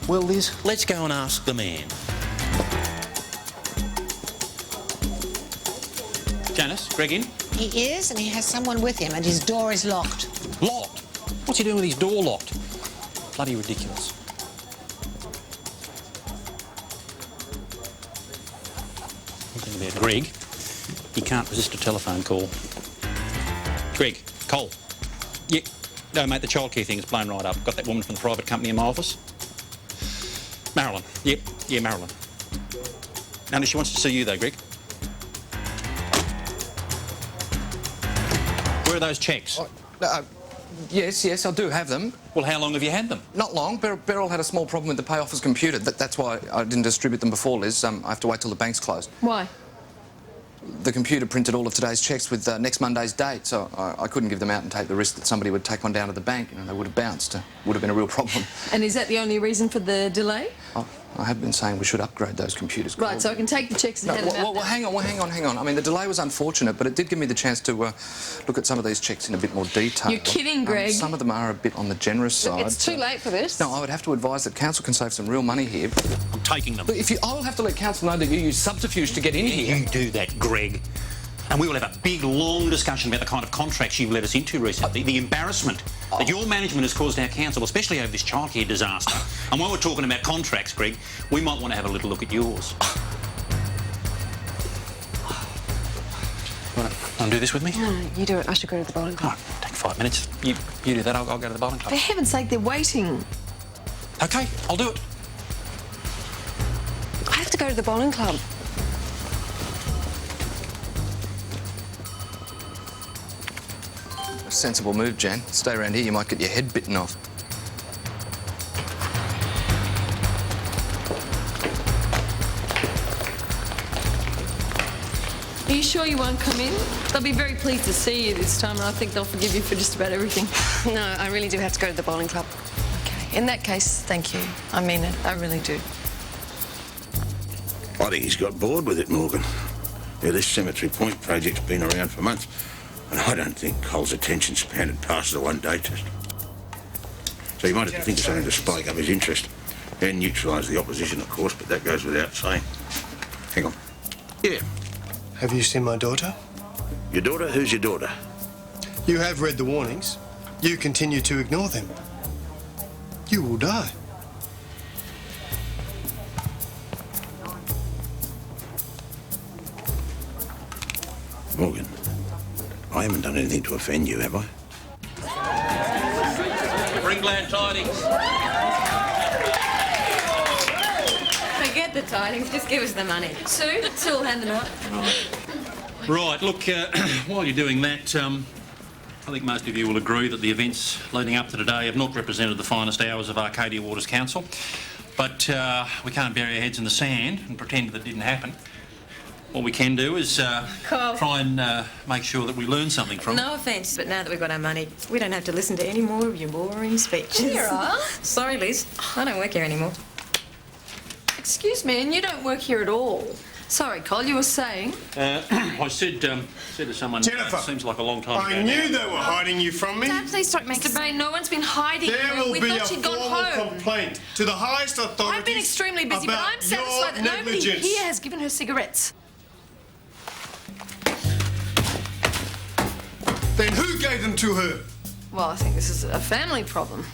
C: Well, Liz,
M: Let's go and ask the man. Janice, Greg in?
U: He is, and he has someone with him, and his door is locked.
M: Locked? What's he doing with his door locked? Bloody ridiculous. One thing about Greg, he can't resist a telephone call. Greg, Cole. Yeah, no, mate, the childcare thing is blown right up. Got that woman from the private company in my office. Marilyn. Yep, yeah, Marilyn. No, she wants to see you, though, Greg. Where are those cheques?
B: Yes, I do have them.
M: Well, how long have you had them?
B: Not long. Beryl had a small problem with the pay office computer. That's why I didn't distribute them before, Liz. I have to wait till the bank's closed.
I: Why?
B: The computer printed all of today's cheques with next Monday's date, so I couldn't give them out and take the risk that somebody would take one down to the bank and they would have bounced. It would have been a real problem.
I: And is that the only reason for the delay?
B: I have been saying we should upgrade those computers.
I: Right, so I can take the cheques and hand them out.
B: Well, hang on. I mean, the delay was unfortunate, but it did give me the chance to look at some of these cheques in a bit more detail.
I: You're kidding, Greg.
B: Some of them are a bit on the generous side.
I: It's too late for this.
B: No, I would have to advise that council can save some real money here.
M: I'm taking them.
B: But I will have to let council know that you use subterfuge to get in here.
C: You do that, Greg. And we will have a big, long discussion about the kind of contracts you've let us into recently, the embarrassment that your management has caused our council, especially over this childcare disaster. And while we're talking about contracts, Greg, we might want to have a little look at yours. Want to do this with me?
D: No, you do it. I should go to the bowling club.
M: Oh, take 5 minutes. You do that, I'll go to the bowling club.
I: For heaven's sake, they're waiting.
M: OK, I'll do it.
D: I have to go to the bowling club.
B: A sensible move, Jan. Stay around here, you might get your head bitten off.
I: Are you sure you won't come in? They'll be very pleased to see you this time, and I think they'll forgive you for just about everything.
D: No, I really do have to go to the bowling club.
I: OK. In that case, thank you. I mean it. I really do.
E: I think he's got bored with it, Morgan. Yeah, this Cemetery Point project's been around for months, and I don't think Cole's attention span had passed the one-day test. So he might have to think of something to spike up his interest and neutralise the opposition, of course, but that goes without saying. Hang on. Yeah.
P: Have you seen my daughter?
E: Your daughter? Who's your daughter?
P: You have read the warnings. You continue to ignore them. You will die.
E: Morgan, I haven't done anything to offend you, have I?
M: Bring glad tidings.
D: Forget the tidings, just give us the money.
I: Sue will hand them out.
M: Right, look, while you're doing that, I think most of you will agree that the events leading up to today have not represented the finest hours of Arcadia Waters Council. But we can't bury our heads in the sand and pretend that it didn't happen. What we can do is try and make sure that we learn something from it.
N: No offence, but now that we've got our money, we don't have to listen to any more of your boring speeches.
I: Here are.
N: Sorry, Liz. I don't work here anymore.
I: Excuse me, and you don't work here at all. Sorry, Cole, you were saying?
M: I said to someone,
P: Jennifer,
M: it seems like a long time ago.
P: I knew they were hiding you from me.
I: Dad, please don't make Mr. Bain, no one's been hiding.
P: There will
I: we
P: be
I: thought
P: a
I: she'd gone
P: formal
I: home.
P: complaint to the highest authorities.
I: I've been extremely busy, but
P: about
I: I'm satisfied that nobody
P: negligence.
I: here has given her cigarettes.
P: Then who gave them to her?
I: Well, I think this is a family problem.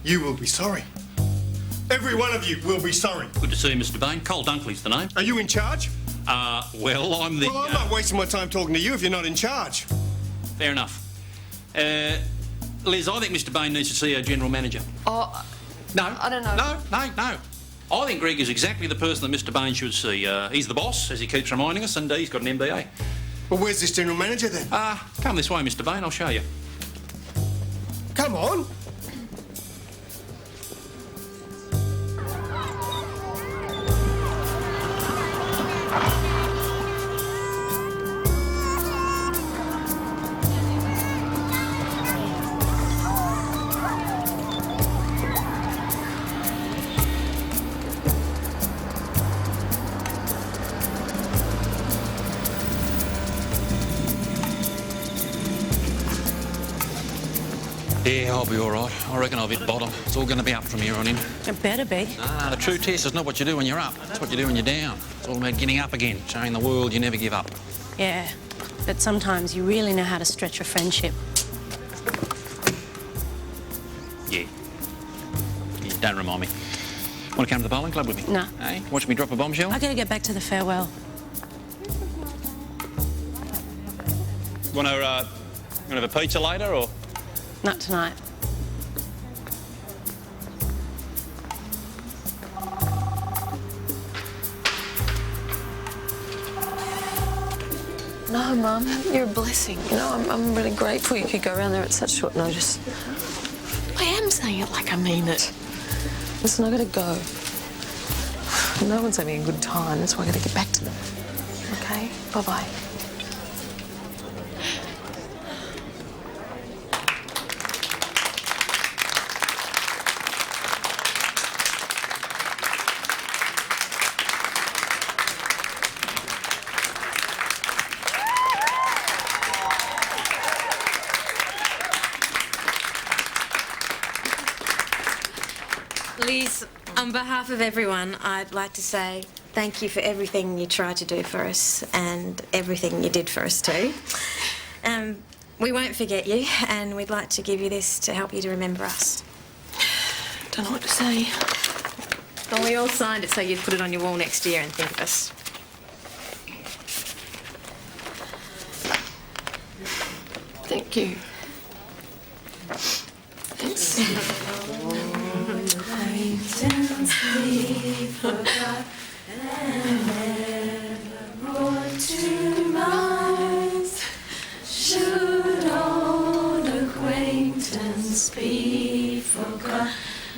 P: You will be sorry. Every one of you will be sorry.
M: Good to see you, Mr. Bain. Cole Dunkley's the name.
P: Are you in charge?
M: Well, I'm the...
P: Well, I'm not wasting my time talking to you if you're not in charge.
M: Fair enough. Liz, I think Mr. Bain needs to see our general manager.
I: Oh,
M: No.
I: I don't know.
M: No. I think Greg is exactly the person that Mr. Bain should see. He's the boss, as he keeps reminding us, and he's got an MBA.
P: Well, where's this general manager then?
M: Come this way, Mr. Bain, I'll show you.
P: Come on.
M: Yeah, I'll be all right. I reckon I've hit bottom. It's all going to be up from here on in.
A: It better be.
M: The true test is not what you do when you're up. It's what you do when you're down. It's all about getting up again, showing the world you never give up.
A: Yeah, but sometimes you really know how to stretch a friendship.
M: Yeah. Don't remind me. Want to come to the bowling club with me?
A: No.
M: Hey, watch me drop a bombshell?
A: I gotta get back to the farewell.
M: Want to have a pizza later, or...?
A: Not tonight. No, Mum, you're a blessing. You know, I'm really grateful you could go around there at such short notice. I am saying it like I mean it. Listen, I gotta go. No one's having a good time, that's why I gotta get back to them. Okay? Bye-bye.
J: Liz, on behalf of everyone, I'd like to say thank you for everything you tried to do for us and everything you did for us too. We won't forget you, and we'd like to give you this to help you to remember us.
A: Don't know what to say.
J: Well, we all signed it so you'd put it on your wall next year and think of us.
A: Thank you.
H: Should old acquaintance be forgot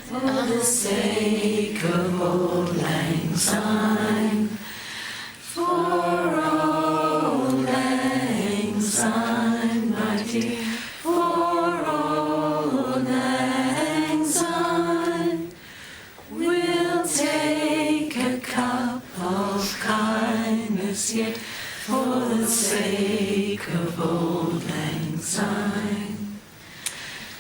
H: for the sake of old lang syne? For old lang syne, my dear, for old lang syne, we'll take a cup of kindness yet for the sake of old lang syne.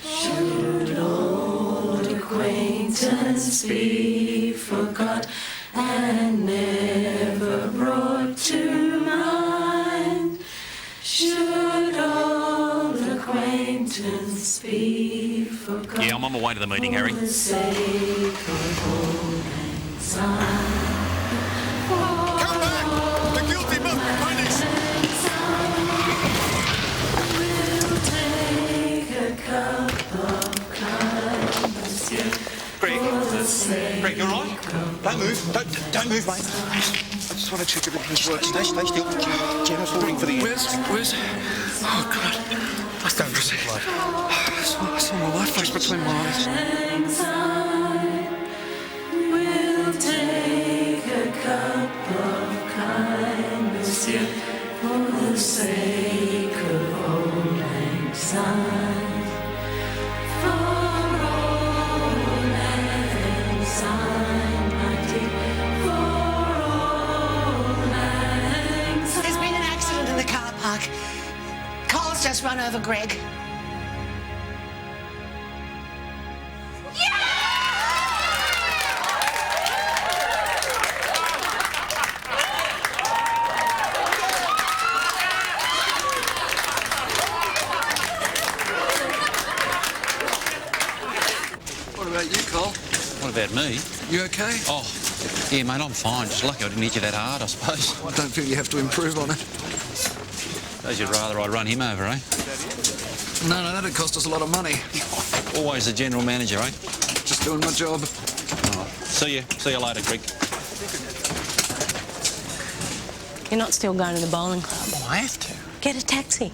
H: Should old acquaintance be forgot and never brought to mind? Should old acquaintance be forgot?
M: Yeah, I'm on my way to the meeting, Harry.
H: For the sake of old lang syne.
P: Come back! The guilty must be punished!
H: We'll take a cup of kindness yet
K: Greg?
H: for the sake
K: Greg, you all right? Don't move. Don't move, mate. I just want to check everything's working. Stay still. Gemma's holding for the end.
B: Where's... Oh, God. I don't receive life. I saw my wife face between my eyes.
H: We'll take a cup of kindness yet for the sake of old lang syne. For old lang syne, my dear, for old lang syne.
U: There's been an accident in the car park. Cole's just run over Greg.
B: about you, Cole?
M: What about me?
B: You okay?
M: Oh, yeah, mate, I'm fine. Just lucky I didn't hit you that hard, I suppose.
B: I don't feel you have to improve on it.
M: Suppose you'd rather I'd run him over, eh?
B: No, that'd cost us a lot of money.
M: Always the general manager, eh?
B: Just doing my job.
M: Oh, see you later, Greg.
J: You're not still going to the bowling club?
M: Oh, I have to.
J: Get a taxi.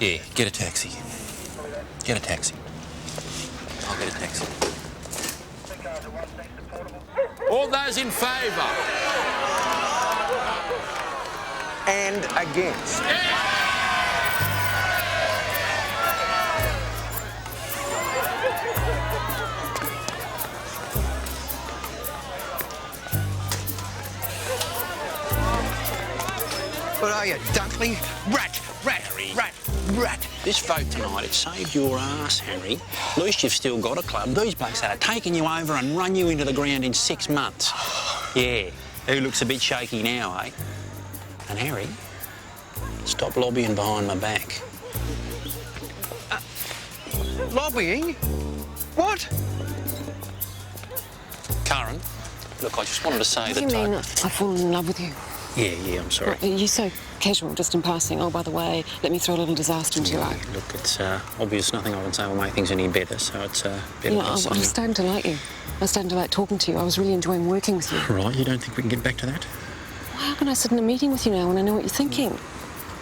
M: Yeah, get a taxi. Get a taxi. I'll get a taxi.
T: All those in favour?
K: And against. What are you, duckling? Rat.
C: This vote tonight, it saved your ass, Harry. At least you've still got a club. These blokes had taken you over and run you into the ground in 6 months. Yeah, who looks a bit shaky now, eh? And Harry, stop lobbying behind my back.
K: Lobbying? What?
C: Karen, look, I just wanted to say
D: What
C: that...
D: do you mean I've fallen in love with you?
C: Yeah, I'm sorry.
D: You're so casual, just in passing. Oh, by the way, let me throw a little disaster into your life.
C: Look, it's obvious nothing I can say will make things any better, so it's better
D: I'm starting to like you. I'm starting to like talking to you. I was really enjoying working with you.
C: Right, you don't think we can get back to that?
D: Well, how can I sit in a meeting with you now when I know what you're thinking?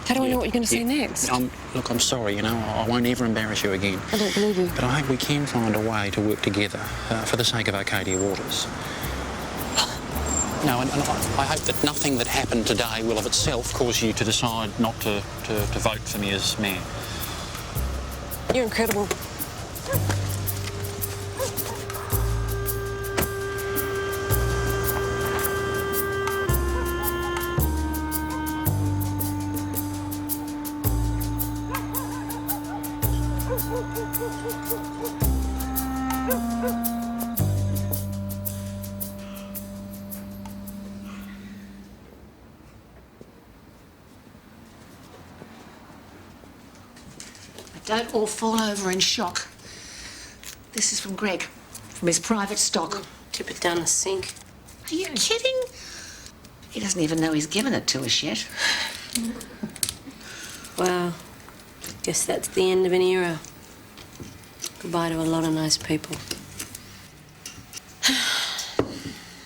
D: How do I know what you're going to say next?
C: Look, I'm sorry, I won't ever embarrass you again.
D: I don't believe you.
C: But I hope we can find a way to work together for the sake of Arcadia Waters. No, and I hope that nothing that happened today will of itself cause you to decide not to vote for me as mayor.
D: You're incredible.
U: Don't all fall over in shock. This is from Greg, from his private stock.
J: Tip it down the sink.
U: Are you kidding? He doesn't even know he's given it to us yet.
J: Well, guess that's the end of an era. Goodbye to a lot of nice people.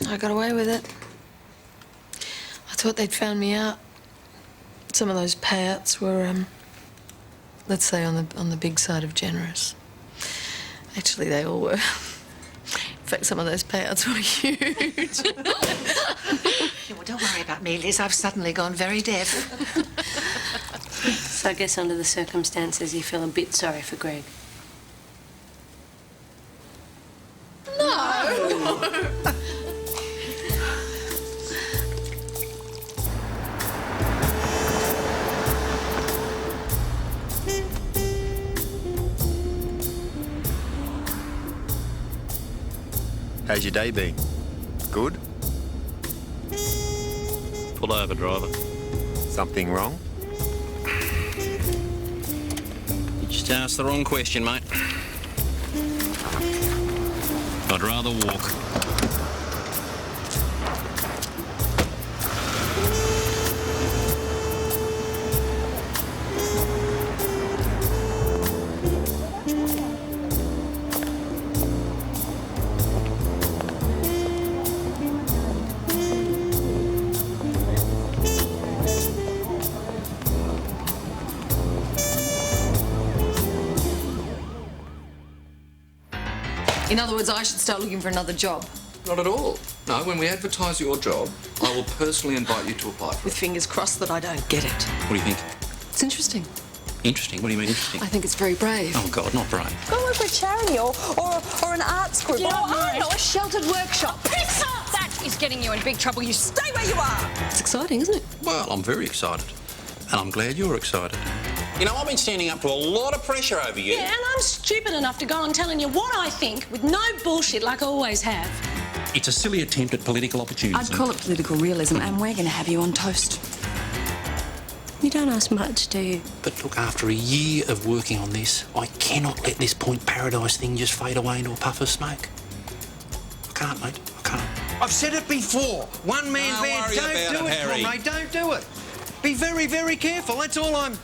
I: I got away with it. I thought they'd found me out. Some of those payouts were, let's say, on the big side of generous. Actually, they all were. In fact, some of those payouts were huge.
U: Yeah, well, don't worry about me, Liz. I've suddenly gone very deaf.
J: So I guess under the circumstances, you feel a bit sorry for Greg.
I: No!
L: How's your day been? Good?
M: Pull over, driver.
L: Something wrong?
M: You just asked the wrong question, mate. I'd rather walk.
I: In other words, I should start looking for another job.
B: Not at all. No, when we advertise your job, I will personally invite you to apply for
I: With fingers crossed that I don't get it.
M: What do you think?
I: It's interesting.
M: Interesting? What do you mean interesting?
I: I think it's very brave.
M: Oh, God, not brave.
A: Go work for a charity or an arts group.
I: Yeah,
A: or, I
I: right.
A: don't know, a sheltered workshop.
I: Piss off!
A: That is getting you in big trouble. You stay where you are.
I: It's exciting, isn't it?
M: Well, I'm very excited. And I'm glad you're excited. You know, I've been standing up to a lot of pressure over you.
G: Yeah, and I'm stupid enough to go on telling you what I think with no bullshit like I always have.
M: It's a silly attempt at political opportunism.
N: I'd call it political realism, and we're going to have you on toast.
G: You don't ask much, do you?
C: But look, after a year of working on this, I cannot let this Point Paradise thing just fade away into a puff of smoke. I can't, mate. I can't.
K: I've said it before. One-man band, don't do it, Comrade. Don't do it. Be very, very careful. That's all I'm